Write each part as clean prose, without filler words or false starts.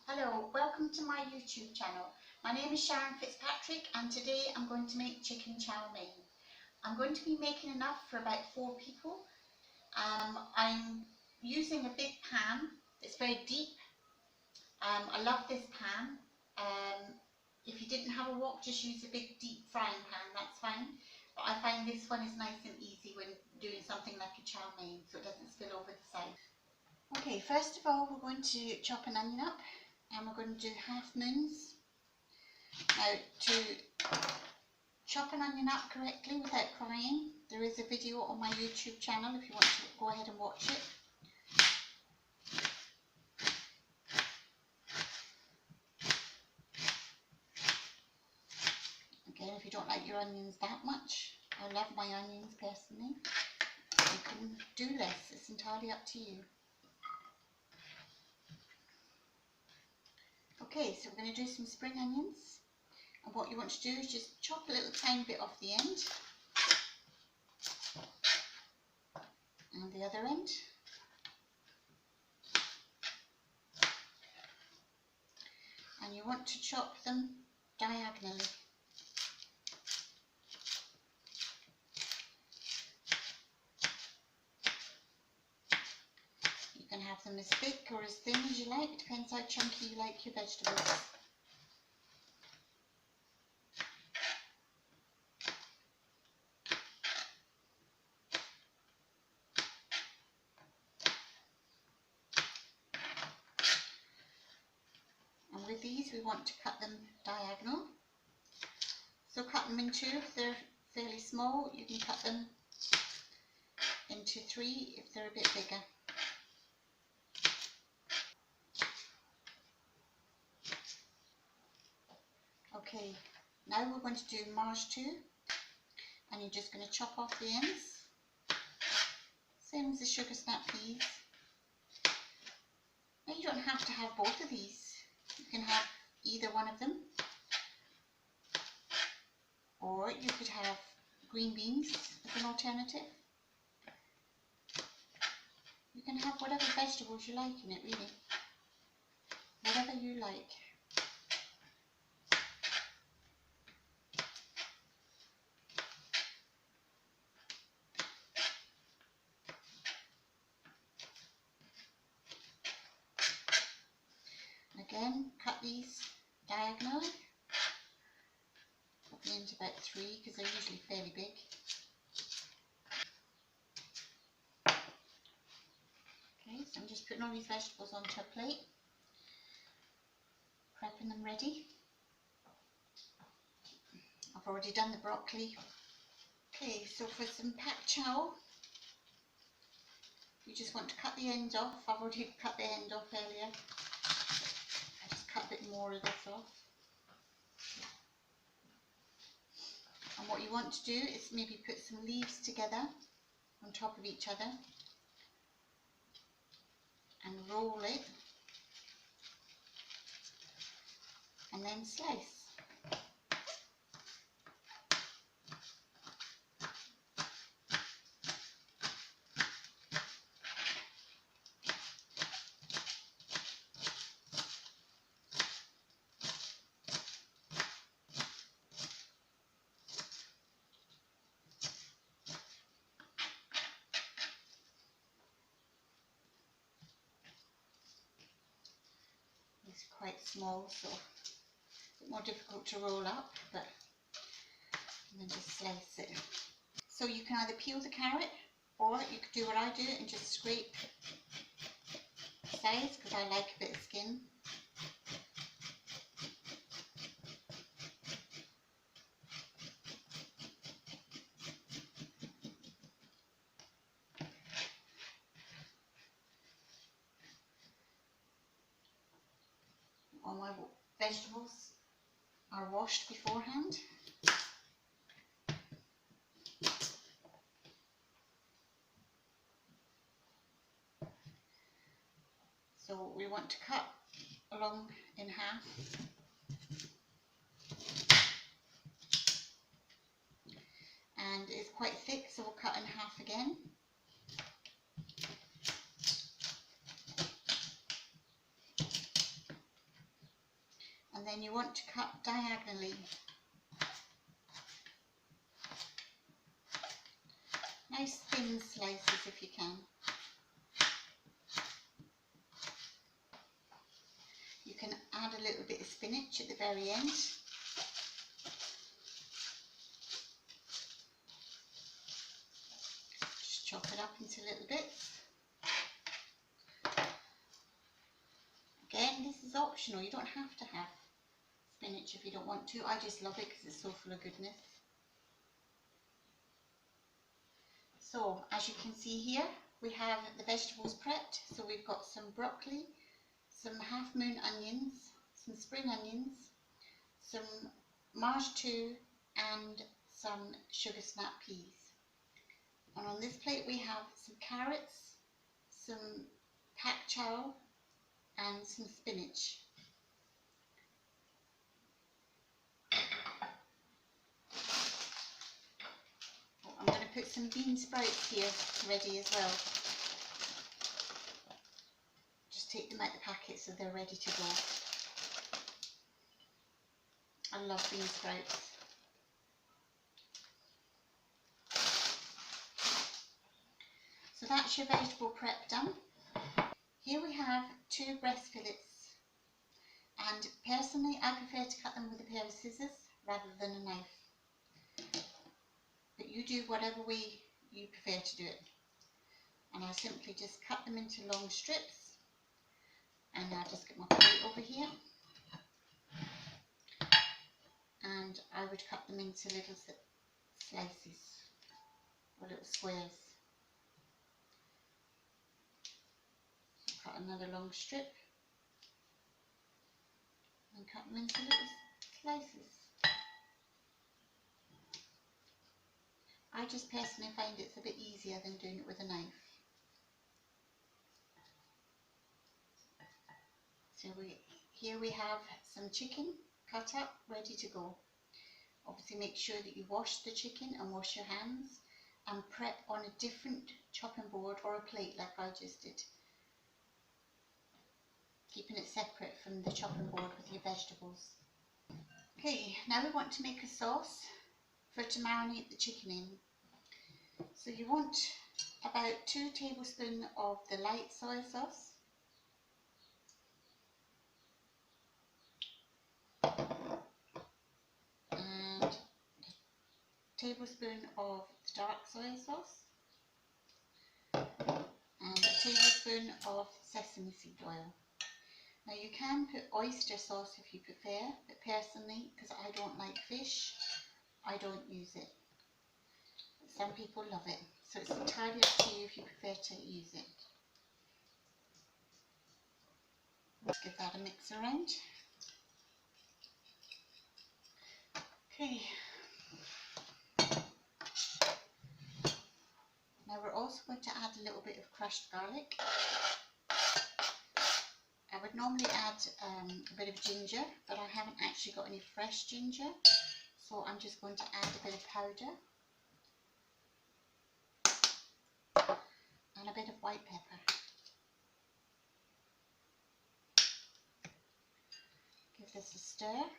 Hello, welcome to my YouTube channel. My name is Sharon Fitzpatrick and today I'm going to make chicken chow mein. I'm going to be making enough for about 4 people. I'm using a big pan. It's very deep. I love this pan. If you didn't have a wok, just use a big deep frying pan, that's fine. But I find this one is nice and easy when doing something like a chow mein so it doesn't spill over the side. Okay, first of all we're going to chop an onion up. And we're going to do half moons. Now, to chop an onion up correctly without crying, there is a video on my YouTube channel if you want to go ahead and watch it. Again, if you don't like your onions that much, I love my onions personally, you can do less, it's entirely up to you. Okay, so we're going to do some spring onions, and what you want to do is just chop a little tiny bit off the end and the other end, and you want to chop them diagonally. You can have them as thick or as thin as you like, it depends how chunky you like your vegetables. And with these we want to cut them diagonal. So cut them in 2 if they're fairly small, you can cut them into 3 if they're a bit bigger. Okay, now we're going to do Mangetout, and you're just going to chop off the ends, same as the sugar snap peas. Now you don't have to have both of these, you can have either one of them, or you could have green beans as an alternative. You can have whatever vegetables you like in it, really, whatever you like. Again, cut these diagonally, probably into about 3 because they're usually fairly big. Okay, so I'm just putting all these vegetables onto a plate, prepping them ready. I've already done the broccoli. Okay, so for some pak chow, you just want to cut the ends off. I've already cut the end off earlier. I just cut a bit more of this off. And what you want to do is maybe put some leaves together on top of each other and roll it and then slice. It's quite small, so a bit more difficult to roll up, but and then just slice it. So you can either peel the carrot, or you could do what I do and just scrape the sides because I like a bit of skin. All my vegetables are washed beforehand. So we want to cut along in half. And it's quite thick, so we'll cut in half again. and then you want to cut diagonally. Nice thin slices if you can. You can add a little bit of spinach at the very end. Just chop it up into little bits. Again, this is optional. You don't have to have spinach if you don't want to. I just love it because it's so full of goodness. So, as you can see here, we have the vegetables prepped. So we've got some broccoli, some half moon onions, some spring onions, some Mangetout and some sugar snap peas. And on this plate we have some carrots, some pak chow and some spinach. I'm going to put some bean sprouts here ready as well. Just take them out the packet so they're ready to go. I love bean sprouts. So that's your vegetable prep done. Here we have 2 breast fillets, and personally I prefer to cut them with a pair of scissors rather than a knife. But you do whatever way you prefer to do it. And I simply just cut them into long strips, and I'll just get my plate over here, and I would cut them into little slices or little squares. Cut another long strip and cut them into little slices. I just personally find it's a bit easier than doing it with a knife. So here we have some chicken cut up, ready to go. Obviously make sure that you wash the chicken and wash your hands, and prep on a different chopping board or a plate like I just did, keeping it separate from the chopping board with your vegetables. Okay, now we want to make a sauce to marinate the chicken in. So you want about 2 tablespoons of the light soy sauce, and a tablespoon of the dark soy sauce, and a tablespoon of sesame seed oil. Now you can put oyster sauce if you prefer, but personally, because I don't like fish, I don't use it. But some people love it, so it's entirely up to you if you prefer to use it. Let's give that a mix around. Okay. Now we're also going to add a little bit of crushed garlic. I would normally add a bit of ginger, but I haven't actually got any fresh ginger, so I'm just going to add a bit of powder and a bit of white pepper. Give this a stir.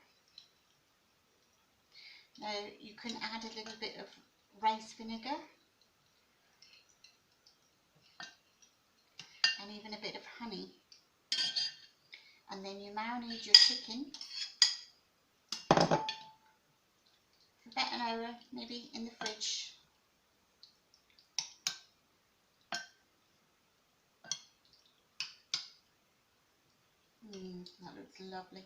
Now you can add a little bit of rice vinegar and even a bit of honey. And then you marinate your chicken for about an hour, maybe in the fridge. That looks lovely.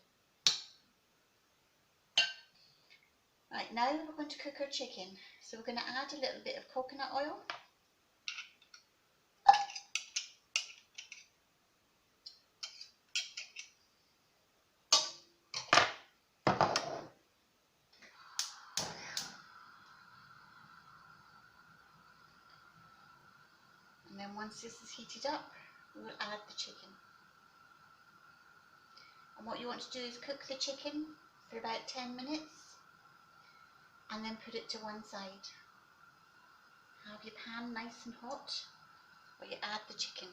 Right, now we're going to cook our chicken. So we're going to add a little bit of coconut oil. And then once this is heated up, we will add the chicken. And what you want to do is cook the chicken for about 10 minutes and then put it to one side. Have your pan nice and hot while you add the chicken.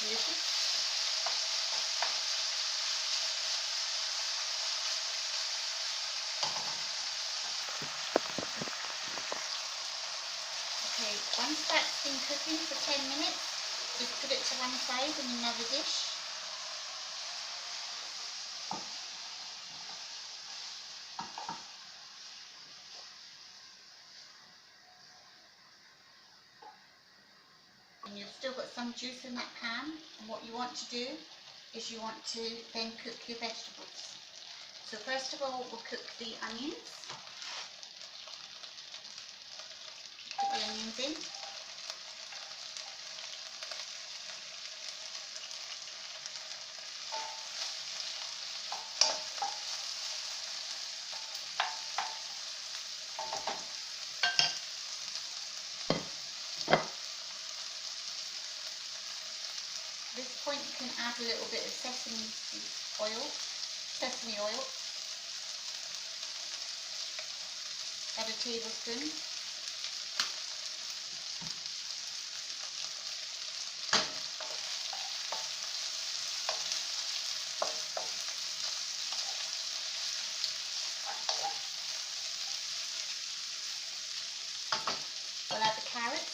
delicious. Okay, once that's been cooking for 10 minutes, just put it to one side in another dish. And you've still got some juice in that pan, and what you want to do is you want to then cook your vegetables. So first of all, we'll cook the onions. Put the onions in. At this point you can add a little bit of sesame oil, add a tablespoon. We'll add the carrots.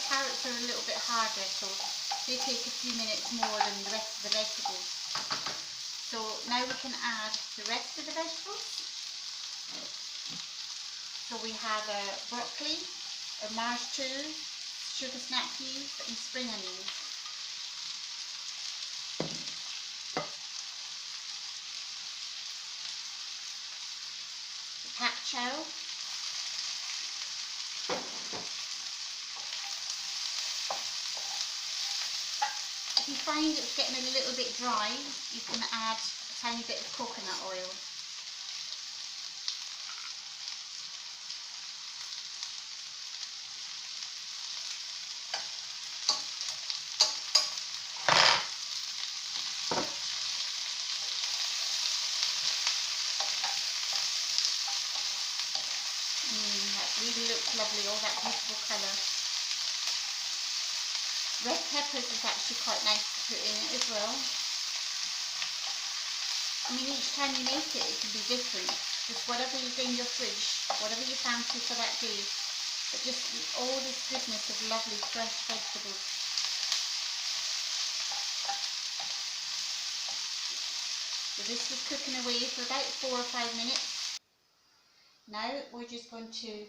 Carrots are a little bit harder, so they take a few minutes more than the rest of the vegetables. So now we can add the rest of the vegetables. So we have broccoli, marshallow, sugar snap peas and spring onions. The pak chow. If you find it's getting a little bit dry, you can add a tiny bit of coconut oil. That really looks lovely, all that beautiful colour. Red peppers is actually quite nice to put in it as well. I mean, each time you make it, it can be different. Just whatever is in your fridge, whatever you fancy for that day. But just all this goodness of lovely fresh vegetables. So this is cooking away for about 4 or 5 minutes. Now we're just going to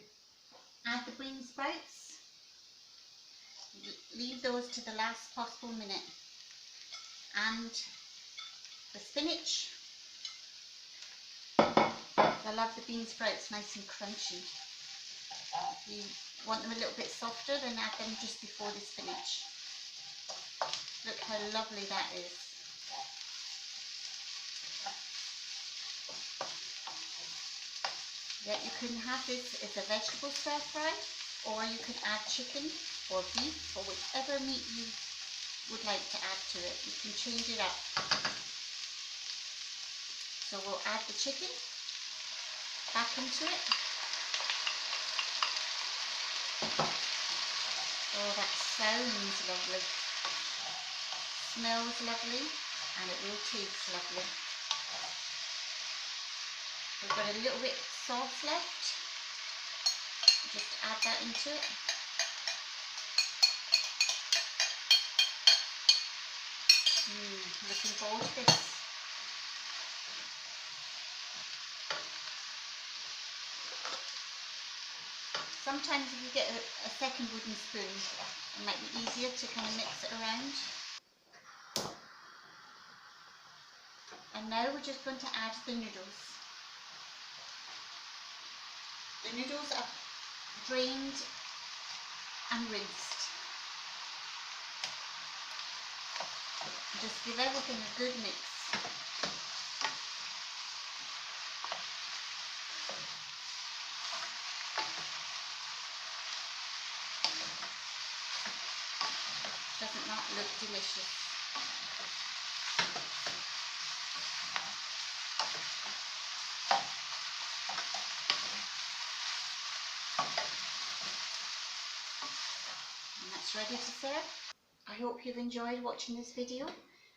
add the Beansprouts. Leave those to the last possible minute. And the spinach. I love the Beansprouts nice and crunchy. If you want them a little bit softer, then add them just before the spinach. Look how lovely that is. Yeah, you can have this as a vegetable stir fry, or you can add chicken or beef or whichever meat you would like to add to it. You can change it up. So we'll add the chicken back into it. Oh, that sounds lovely. Smells lovely, and it will taste lovely. We've got a little bit of sauce left. Just add that into it. Looking forward to this. Sometimes if you get a second wooden spoon, it might be easier to kind of mix it around. And now we're just going to add the noodles. The noodles are drained and rinsed. Just give everything a good mix. Doesn't that look delicious? And that's ready to serve. I hope you've enjoyed watching this video,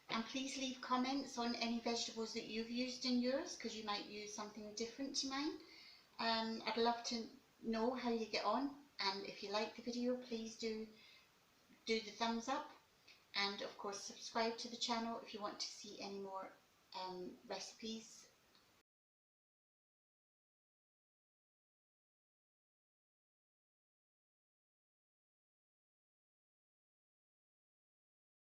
and please leave comments on any vegetables that you've used in yours, because you might use something different to mine. I'd love to know how you get on, and if you like the video, please do the thumbs up, and of course subscribe to the channel if you want to see any more recipes